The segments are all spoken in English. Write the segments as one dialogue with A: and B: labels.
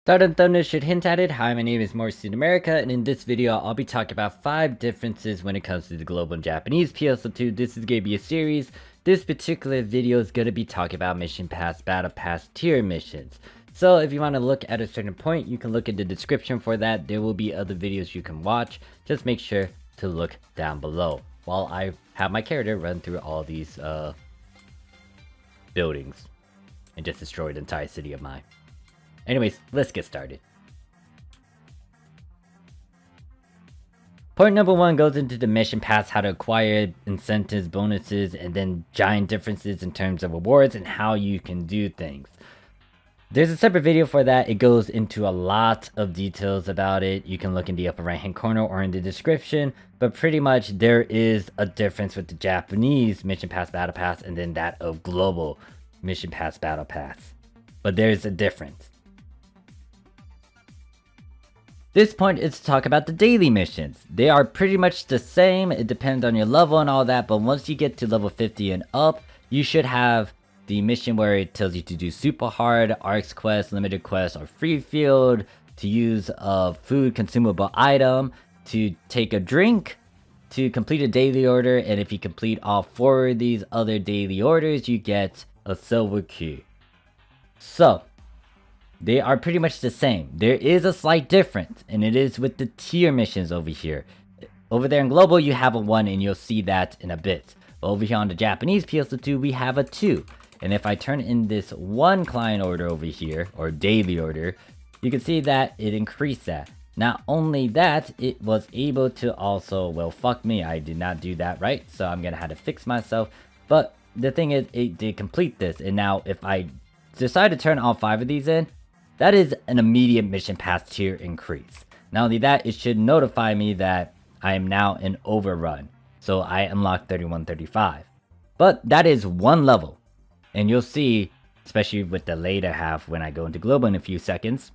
A: Thought and Thunder should hint at it. Hi, my name is Morphsuit America, and in this video, I'll be talking about 5 differences when it comes to the global and Japanese PSO2. This is going to be a series. This particular video is going to be talking about Mission Pass, Battle Pass tier missions. So if you want to look at a certain point, you can look in the description for that. There will be other videos you can watch. Just make sure to look down below while I have my character run through all these buildings and just destroy the entire city of mine. Anyways, let's get started. Point number 1 goes into the mission pass, how to acquire incentives, bonuses, and then giant differences in terms of rewards and how you can do things. There's a separate video for that. It goes into a lot of details about it. You can look in the upper right hand corner or in the description, but pretty much there is a difference with the Japanese mission pass battle pass and then that of global mission pass battle pass. But there's a difference. This point is to talk about the daily missions. They are pretty much the same. It depends on your level and all that, but once you get to level 50 and up, you should have the mission where it tells you to do super hard, ARKS quest, limited quest, or free field, to use a food consumable item, to take a drink, to complete a daily order, and if you complete all 4 of these other daily orders, you get a silver key. So they are pretty much the same. There is a slight difference, and it is with the tier missions over here. Over there in global, you have a 1, and you'll see that in a bit. But over here on the Japanese PSO2, we have a 2. And if I turn in this 1 client order over here, or daily order, you can see that it increased that. Not only that, it was able to also, well, fuck me, I did not do that right, so I'm gonna have to fix myself. But the thing is, it did complete this, and now if I decide to turn all 5 of these in, that is an immediate mission pass tier increase. Not only that, it should notify me that I am now in overrun. So I unlocked 3135. But that is 1 level. And you'll see, especially with the later half when I go into global in a few seconds,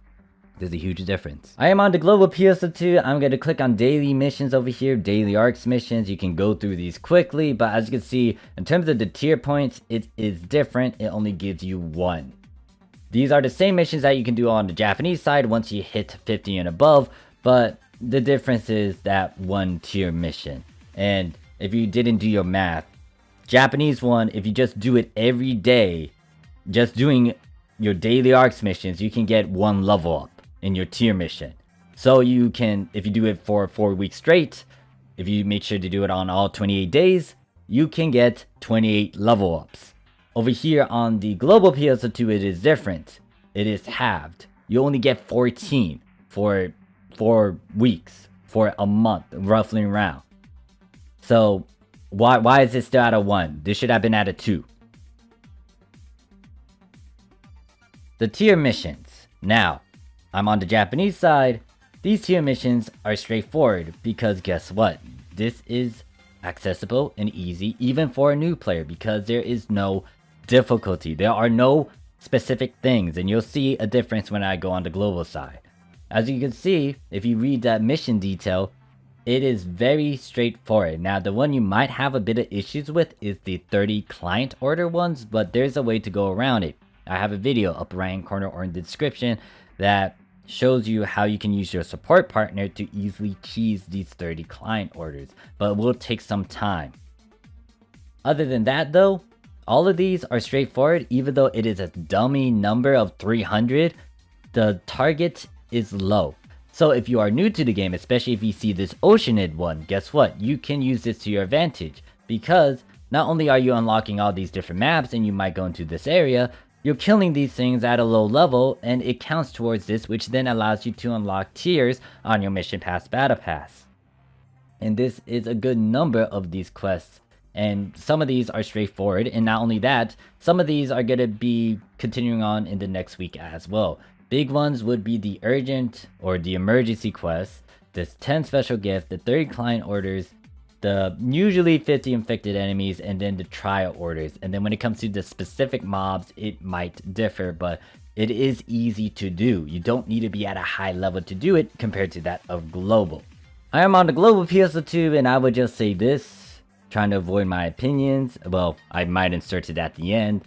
A: there's a huge difference. I am on the global PSO2. I'm going to click on daily missions over here, daily ARKS missions. You can go through these quickly, but as you can see, in terms of the tier points, it is different. It only gives you 1. These are the same missions that you can do on the Japanese side once you hit 50 and above, but the difference is that 1 tier mission. And if you didn't do your math, Japanese one, if you just do it every day, just doing your daily ARKS missions, you can get 1 level up in your tier mission. So you can, if you do it for 4 weeks straight, if you make sure to do it on all 28 days, you can get 28 level ups. Over here on the global PSO2, it is different. It is halved. You only get 14 for 4 weeks, for a month, roughly around. So why is this still at a 1? This should have been at a 2. The tier missions. Now, I'm on the Japanese side. These tier missions are straightforward because guess what? This is accessible and easy even for a new player because there is no difficulty. There are no specific things, and you'll see a difference when I go on the global side. As you can see, if you read that mission detail, it is very straightforward. Now, the one you might have a bit of issues with is the 30 client order ones, but there's a way to go around it. I have a video up right hand corner or in the description that shows you how you can use your support partner to easily cheese these 30 client orders, but it will take some time. Other than that though, all of these are straightforward. Even though it is a dummy number of 300, the target is low. So if you are new to the game, especially if you see this Oceanid one, guess what? You can use this to your advantage because not only are you unlocking all these different maps and you might go into this area, you're killing these things at a low level and it counts towards this, which then allows you to unlock tiers on your mission pass battle pass. And this is a good number of these quests. And some of these are straightforward, and not only that, some of these are going to be continuing on in the next week as well. Big ones would be the urgent or the emergency quests, this 10 special gift, the 30 client orders, the usually 50 infected enemies, and then the trial orders. And then when it comes to the specific mobs, it might differ, but it is easy to do. You don't need to be at a high level to do it compared to that of global. I am on the global PSO2, and I would just say this, trying to avoid my opinions. Well, I might insert it at the end.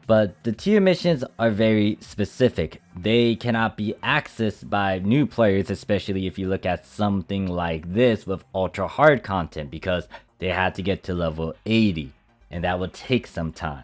A: But the tier missions are very specific. They cannot be accessed by new players, especially if you look at something like this with ultra hard content, because they had to get to level 80, and that will take some time.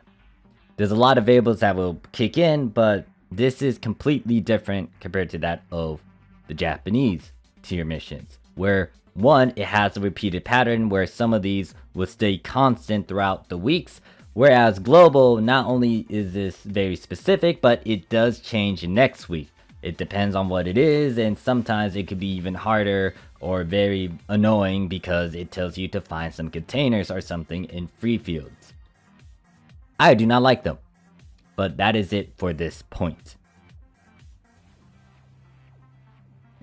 A: There's a lot of variables that will kick in, but this is completely different compared to that of the Japanese tier missions, where one, it has a repeated pattern where some of these will stay constant throughout the weeks, whereas global, not only is this very specific, but it does change next week. It depends on what it is, and sometimes it could be even harder or very annoying because it tells you to find some containers or something in free fields. I do not like them, but that is it for this point.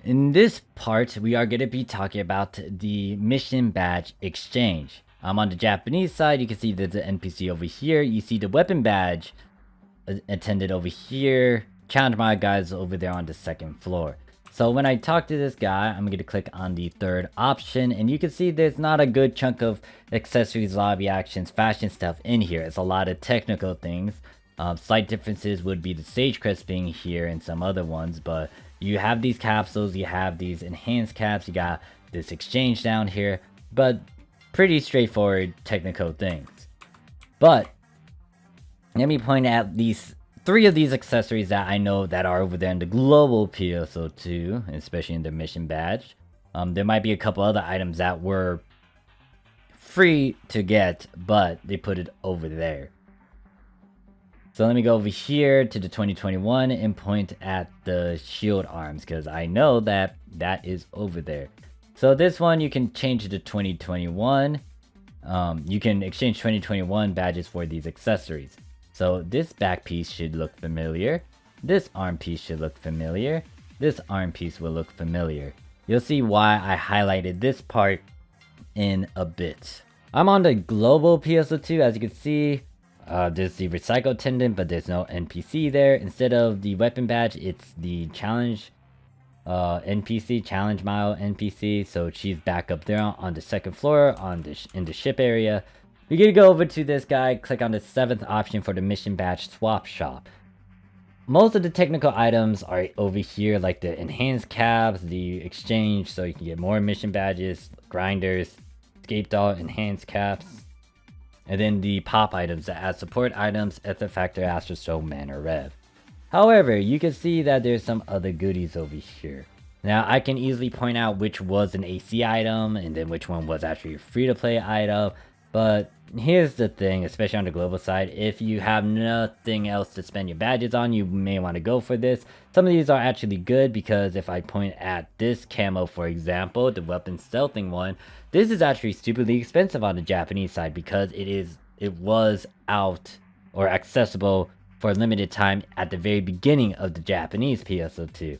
A: In this part, we are going to be talking about the mission badge exchange. On the Japanese side, you can see there's an NPC over here. You see the weapon badge attended over here. Challenge my guys over there on the second floor. So when I talk to this guy, I'm going to click on the third option, and you can see there's not a good chunk of accessories, lobby actions, fashion stuff in here. It's a lot of technical things. Slight differences would be the sage crest being here and some other ones, but you have these capsules, you have these enhanced caps, you got this exchange down here, but pretty straightforward technical things. But let me point out these 3 of these accessories that I know that are over there in the global PSO2, especially in the mission badge. There might be a couple other items that were free to get, but they put it over there. So let me go over here to the 2021 and point at the shield arms, because I know that that is over there. So this one you can change to 2021. You can exchange 2021 badges for these accessories. So this back piece should look familiar. This arm piece should look familiar. This arm piece will look familiar. You'll see why I highlighted this part in a bit. I'm on the global PSO2, as you can see. There's the recycle attendant, but there's no NPC there. Instead of the weapon badge, it's the challenge NPC, challenge mile NPC. So she's back up there on the second floor in the ship area. You're gonna go over to this guy, click on the 7th option for the mission badge swap shop. Most of the technical items are over here, like the enhanced caps, the exchange, so you can get more mission badges, grinders, escape doll, enhanced caps. And then the pop items that add support items, Ether Factor, Astro Soul, Mana Rev. However, you can see that there's some other goodies over here. Now, I can easily point out which was an AC item, and then which one was actually a free-to-play item. But here's the thing, especially on the global side, if you have nothing else to spend your badges on, you may want to go for this. Some of these are actually good, because if I point at this camo, for example, the weapon stealthing one, this is actually stupidly expensive on the Japanese side, because it was out or accessible for a limited time at the very beginning of the Japanese PSO2.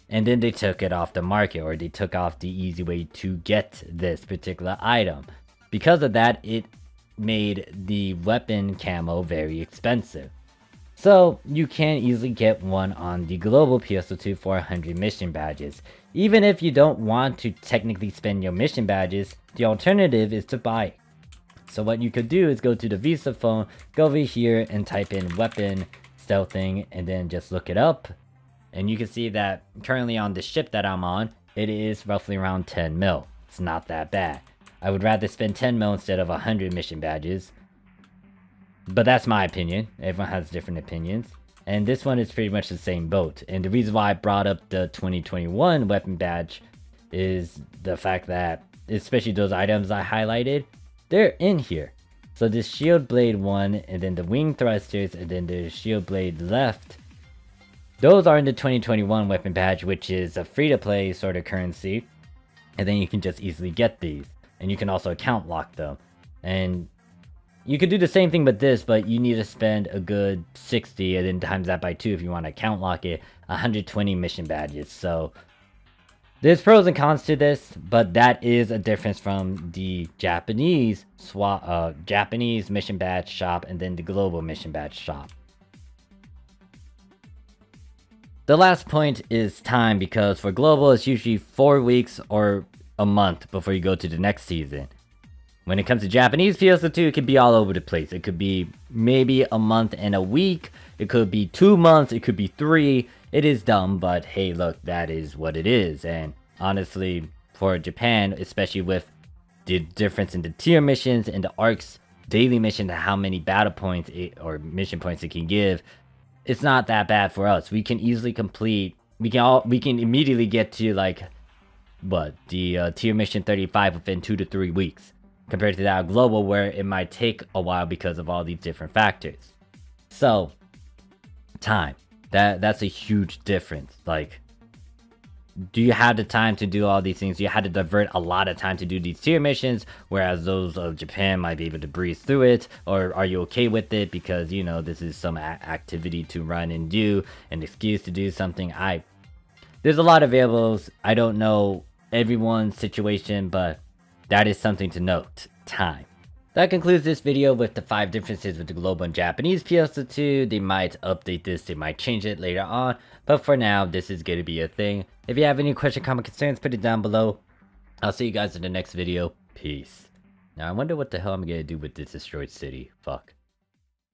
A: And then they took it off the market, or they took off the easy way to get this particular item. Because of that, it made the weapon camo very expensive. So you can easily get one on the global PSO2 for 100 mission badges. Even if you don't want to technically spend your mission badges, the alternative is to buy it. So what you could do is go to the Visa phone, go over here and type in weapon stealthing, and then just look it up. And you can see that currently on the ship that I'm on, it is roughly around 10 mil. It's not that bad. I would rather spend 10 mil instead of 100 mission badges. But that's my opinion. Everyone has different opinions. And this one is pretty much the same boat. And the reason why I brought up the 2021 weapon badge is the fact that, especially those items I highlighted, they're in here. So this shield blade one, and then the wing thrusters, and then the shield blade left, those are in the 2021 weapon badge, which is a free-to-play sort of currency. And then you can just easily get these. And you can also account lock them. And you could do the same thing with this, but you need to spend a good 60 and then times that by 2 if you want to account lock it. 120 mission badges. So there's pros and cons to this, but that is a difference from the Japanese mission badge shop and then the global mission badge shop. The last point is time, because for global it's usually 4 weeks or a month before you go to the next season. When it comes to Japanese PSO2, it could be all over the place. It could be maybe a month and a week. It could be 2 months. It could be 3. It is dumb, but hey, look, that is what it is. And honestly, for Japan, especially with the difference in the tier missions and the ARKS daily mission to how many battle points or mission points it can give, it's not that bad for us. We can easily complete. We can immediately get to like what the tier mission 35 within 2 to 3 weeks, compared to that global where it might take a while because of all these different factors. So time, that's a huge difference. Like, do you have the time to do all these things? You had to divert a lot of time to do these tier missions, whereas those of Japan might be able to breeze through it. Or are you okay with it because, you know, this is some activity to run and do, an excuse to do something? There's a lot of variables. I don't know everyone's situation, but that is something to note. Time. That concludes this video with the 5 differences with the global and Japanese PSO2. They might update this, they might change it later on, but for now, this is going to be a thing. If you have any question, comment, concerns, put it down below. I'll see you guys in the next video. Peace. Now, I wonder what the hell I'm going to do with this destroyed city. Fuck.